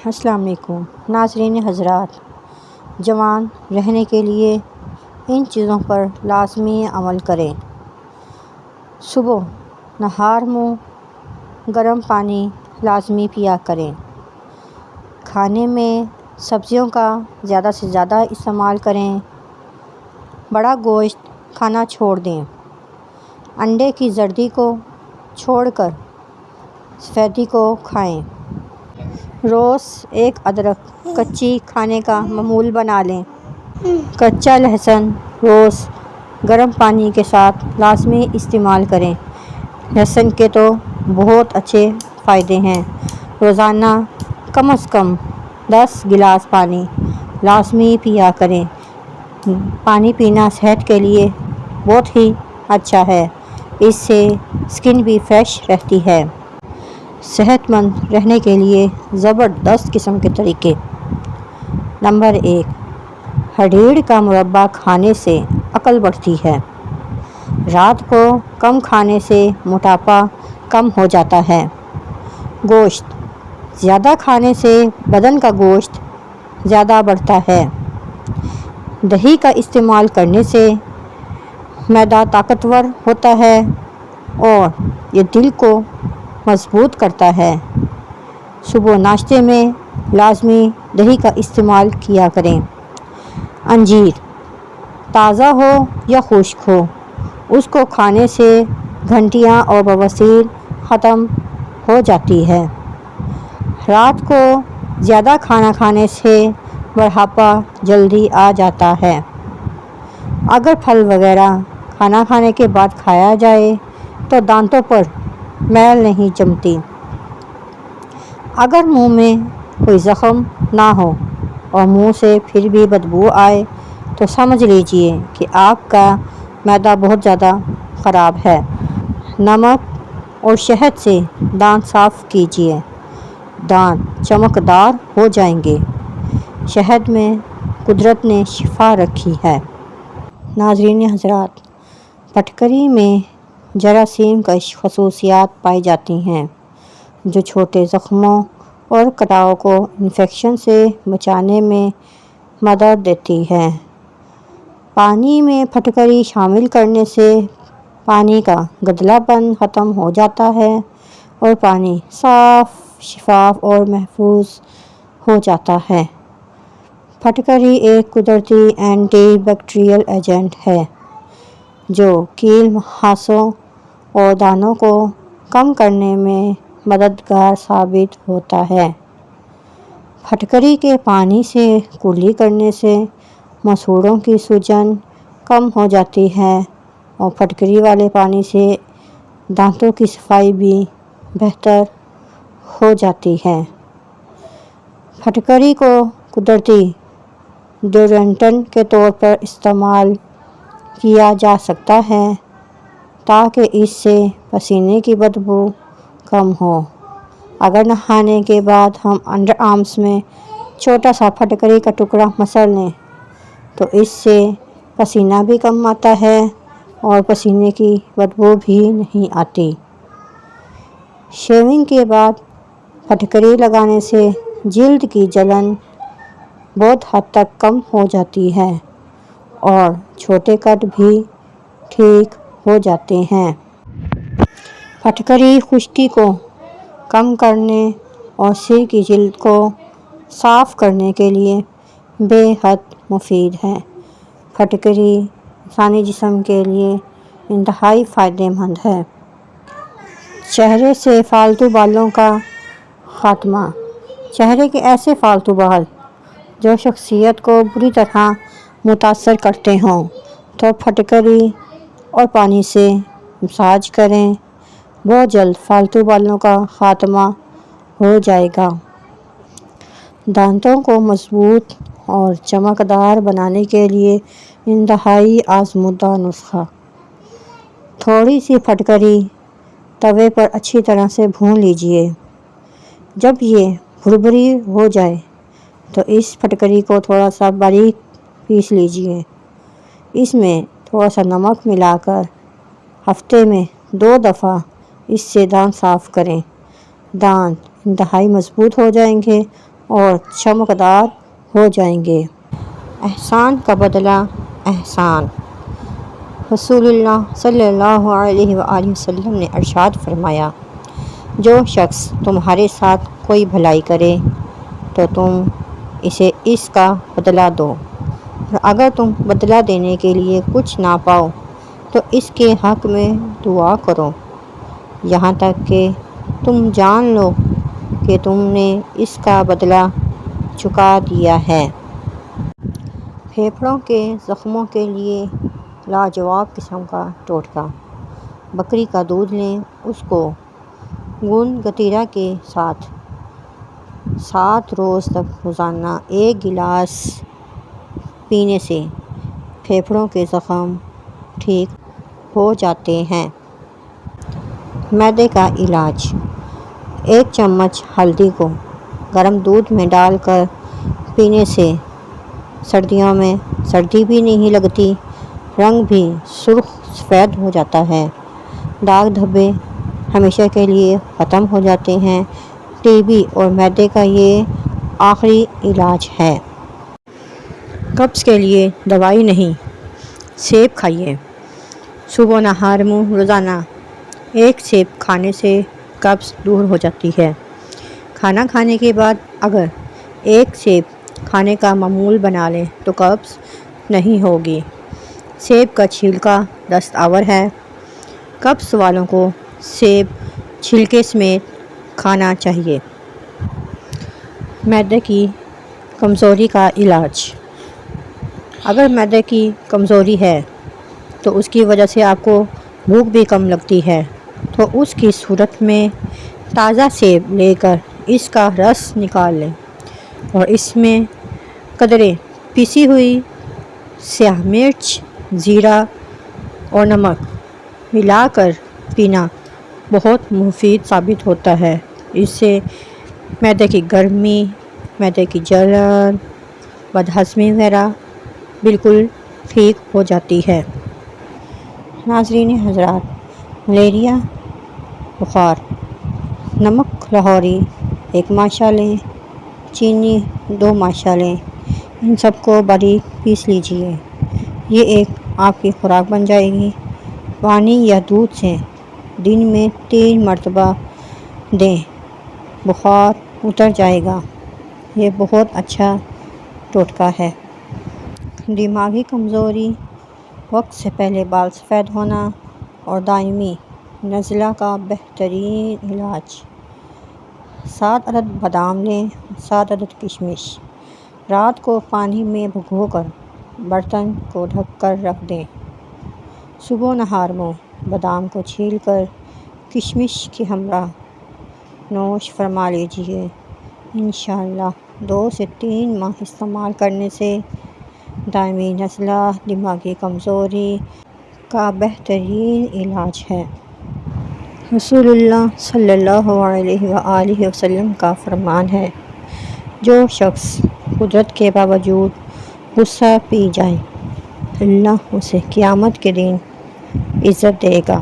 السلام علیکم ناظرین حضرات، جوان رہنے کے لیے ان چیزوں پر لازمی عمل کریں۔ صبح نہار منہ گرم پانی لازمی پیا کریں۔ کھانے میں سبزیوں کا زیادہ سے زیادہ استعمال کریں۔ بڑا گوشت کھانا چھوڑ دیں۔ انڈے کی زردی کو چھوڑ کر سفیدی کو کھائیں۔ روز ایک ادرک کچی کھانے کا معمول بنا لیں۔ کچا لہسن روز گرم پانی کے ساتھ لازمی استعمال کریں۔ لہسن کے تو بہت اچھے فائدے ہیں۔ روزانہ کم از کم 10 گلاس پانی لازمی پیا کریں۔ پانی پینا صحت کے لیے بہت ہی اچھا ہے۔ اس سے اسکن بھی فریش رہتی ہے۔ صحت مند رہنے کے لیے زبردست قسم کے طریقے۔ نمبر 1، ہریڑ کا مربع کھانے سے عقل بڑھتی ہے۔ رات کو کم کھانے سے موٹاپا کم ہو جاتا ہے۔ گوشت زیادہ کھانے سے بدن کا گوشت زیادہ بڑھتا ہے۔ دہی کا استعمال کرنے سے معدہ طاقتور ہوتا ہے اور یہ دل کو مضبوط کرتا ہے۔ صبح ناشتے میں لازمی دہی کا استعمال کیا کریں۔ انجیر تازہ ہو یا خشک ہو، اس کو کھانے سے گھنٹیاں اور بواسیر ختم ہو جاتی ہے۔ رات کو زیادہ کھانا کھانے سے بڑھاپا جلدی آ جاتا ہے۔ اگر پھل وغیرہ کھانا کھانے کے بعد کھایا جائے تو دانتوں پر میل نہیں جمتی۔ اگر منہ میں کوئی زخم نہ ہو اور منہ سے پھر بھی بدبو آئے تو سمجھ لیجیے کہ آپ کا معدہ بہت زیادہ خراب ہے۔ نمک اور شہد سے دانت صاف کیجیے، دانت چمکدار ہو جائیں گے۔ شہد میں قدرت نے شفا رکھی ہے۔ ناظرین حضرات، پھٹکری میں جراثیم کش خصوصیات پائی جاتی ہیں جو چھوٹے زخموں اور کٹاؤ کو انفیکشن سے بچانے میں مدد دیتی ہے۔ پانی میں پھٹکری شامل کرنے سے پانی کا گدلا پن ختم ہو جاتا ہے اور پانی صاف، شفاف اور محفوظ ہو جاتا ہے۔ پھٹکری ایک قدرتی اینٹی بیکٹیریل ایجنٹ ہے جو کیل، مہاسوں اور دانوں کو کم کرنے میں مددگار ثابت ہوتا ہے۔ پھٹکری کے پانی سے کلی کرنے سے مسوڑھوں کی سوجن کم ہو جاتی ہے اور پھٹکری والے پانی سے دانتوں کی صفائی بھی بہتر ہو جاتی ہے۔ پھٹکری کو قدرتی ڈیوڈرنٹ کے طور پر استعمال کیا جا سکتا ہے تاکہ اس سے پسینے کی بدبو کم ہو۔ اگر نہانے کے بعد ہم انڈر آرمز میں چھوٹا سا پھٹکری کا ٹکڑا مسل لیں تو اس سے پسینہ بھی کم آتا ہے اور پسینے کی بدبو بھی نہیں آتی۔ شیونگ کے بعد پھٹکری لگانے سے جلد کی جلن بہت حد تک کم ہو جاتی ہے اور چھوٹے کٹ بھی ٹھیک ہو جاتے ہیں۔ پھٹکری خشکی کو کم کرنے اور سر کی جلد کو صاف کرنے کے لیے بے حد مفید ہے۔ پھٹکری انسانی جسم کے لیے انتہائی فائدہ مند ہے۔ چہرے سے فالتو بالوں کا خاتمہ۔ چہرے کے ایسے فالتو بال جو شخصیت کو بری طرح متاثر کرتے ہوں تو پھٹکری اور پانی سے مساج کریں، بہت جلد فالتو بالوں کا خاتمہ ہو جائے گا۔ دانتوں کو مضبوط اور چمکدار بنانے کے لیے انتہائی آزمودہ نسخہ۔ تھوڑی سی پھٹکری توے پر اچھی طرح سے بھون لیجیے۔ جب یہ بھربھری ہو جائے تو اس پھٹکری کو تھوڑا سا باریک پیس لیجیے۔ اس میں تھوڑا سا نمک ملا کر ہفتے میں 2 دفعہ اس سے دانت صاف کریں۔ دانت انتہائی مضبوط ہو جائیں گے اور چمکدار ہو جائیں گے۔ احسان کا بدلہ احسان۔ رسول اللہ صلی اللہ علیہ وآلہ وسلم نے ارشاد فرمایا، جو شخص تمہارے ساتھ کوئی بھلائی کرے تو تم اسے اس کا بدلہ دو، اور اگر تم بدلہ دینے کے لیے کچھ نہ پاؤ تو اس کے حق میں دعا کرو، یہاں تک کہ تم جان لو کہ تم نے اس کا بدلہ چکا دیا ہے۔ پھیپھڑوں کے زخموں کے لیے لاجواب قسم کا ٹوٹکا۔ بکری کا دودھ لیں، اس کو گوند گتیرا کے ساتھ 7 روز تک روزانہ 1 گلاس پینے سے پھیپھڑوں کے زخم ٹھیک ہو جاتے ہیں۔ معدے کا علاج۔ 1 چمچ ہلدی کو گرم دودھ میں ڈال کر پینے سے سردیوں میں سردی بھی نہیں لگتی، رنگ بھی سرخ سفید ہو جاتا ہے، داغ دھبے ہمیشہ کے لیے ختم ہو جاتے ہیں۔ ٹی بی اور معدے کا یہ آخری علاج ہے۔ قبض کے لیے دوائی نہیں، سیب کھائیے۔ صبح نہار منہ روزانہ 1 سیب کھانے سے قبض دور ہو جاتی ہے۔ کھانا کھانے کے بعد اگر 1 سیب کھانے کا معمول بنا لیں تو قبض نہیں ہوگی۔ سیب کا چھلکا دستاور ہے۔ قبض والوں کو سیب چھلکے سمیت کھانا چاہیے۔ معدے کی کمزوری کا علاج۔ اگر معدے کی کمزوری ہے تو اس کی وجہ سے آپ کو بھوک بھی کم لگتی ہے، تو اس کی صورت میں تازہ سیب لے کر اس کا رس نکال لیں اور اس میں قدرے پیسی ہوئی سیاہ مرچ، زیرہ اور نمک ملا کر پینا بہت مفید ثابت ہوتا ہے۔ اس سے معدے کی گرمی، معدے کی جلن، بدہضمی وغیرہ بالکل ٹھیک ہو جاتی ہے۔ ناظرین حضرات، ملیریا، بخار، نمک لاہوری 1 ماشا لیں، چینی 2 ماشا لیں، ان سب کو باریک پیس لیجئے۔ یہ ایک آپ کی خوراک بن جائے گی۔ پانی یا دودھ سے دن میں 3 مرتبہ دیں، بخار اتر جائے گا۔ یہ بہت اچھا ٹوٹکا ہے۔ دماغی کمزوری، وقت سے پہلے بال سفید ہونا اور دائمی نزلہ کا بہترین علاج۔ 7 عدد بادام لیں، 7 عدد کشمش۔ رات کو پانی میں بھگو کر برتن کو ڈھک کر رکھ دیں۔ صبح نہار منہ بادام کو چھیل کر کشمش کے ہمراہ نوش فرما لیجئے۔ انشاءاللہ 2 سے 3 ماہ استعمال کرنے سے دائمی نزلہ، دماغی کمزوری کا بہترین علاج ہے۔ رسول اللہ صلی اللہ علیہ وآلہ وسلم کا فرمان ہے، جو شخص قدرت کے باوجود غصہ پی جائے اللہ اسے قیامت کے دن عزت دے گا۔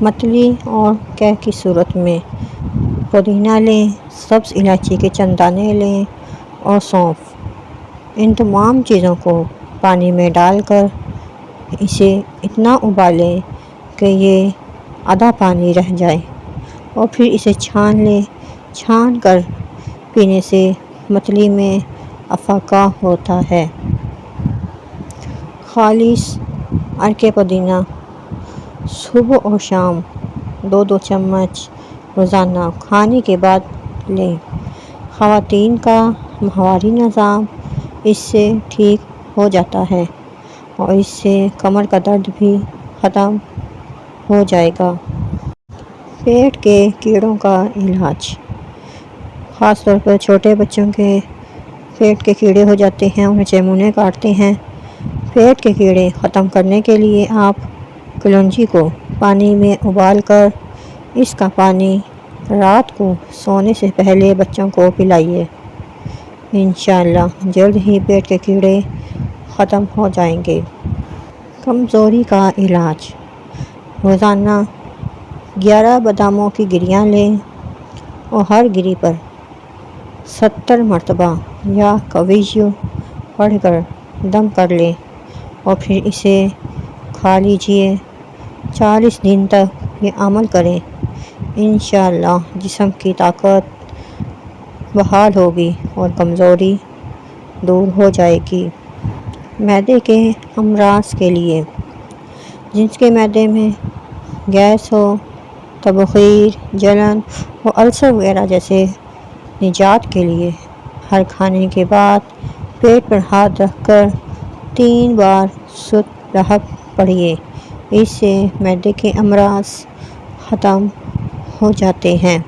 متلی اور قے کی صورت میں پودینہ لیں، سبز الائچی کے چند دانے لیں اور سونف۔ ان تمام چیزوں کو پانی میں ڈال کر اسے اتنا ابالیں کہ یہ آدھا پانی رہ جائے اور پھر اسے چھان لیں۔ چھان کر پینے سے متلی میں افاقہ ہوتا ہے۔ خالص عرق پودینہ صبح اور شام 2 چمچ روزانہ کھانے کے بعد لیں۔ خواتین کا ماہواری نظام اس سے ٹھیک ہو جاتا ہے اور اس سے کمر کا درد بھی ختم ہو جائے گا۔ پیٹ کے کیڑوں کا علاج۔ خاص طور پر چھوٹے بچوں کے پیٹ کے کیڑے ہو جاتے ہیں، انہیں چمونے کاٹتے ہیں۔ پیٹ کے کیڑے ختم کرنے کے لیے آپ کلونجی کو پانی میں ابال کر اس کا پانی رات کو سونے سے پہلے بچوں کو پلائیے۔ انشاءاللہ جلد ہی پیٹ کے کیڑے ختم ہو جائیں گے۔ کمزوری کا علاج۔ روزانہ 11 باداموں کی گریاں لیں اور ہر گری پر 70 مرتبہ یا قویّ پڑھ کر دم کر لیں اور پھر اسے کھا لیجیے۔ 40 دن تک یہ عمل کریں، انشاءاللہ جسم کی طاقت بحال ہوگی اور کمزوری دور ہو جائے گی۔ معدے کے امراض کے لیے: جن کے معدے میں گیس ہو، تبخیر، جلن و السر وغیرہ جیسے نجات کے لیے ہر کھانے کے بعد پیٹ پر ہاتھ رکھ کر 3 بار سورۃ لہب پڑھیے۔ اس سے معدے کے امراض ختم ہو جاتے ہیں۔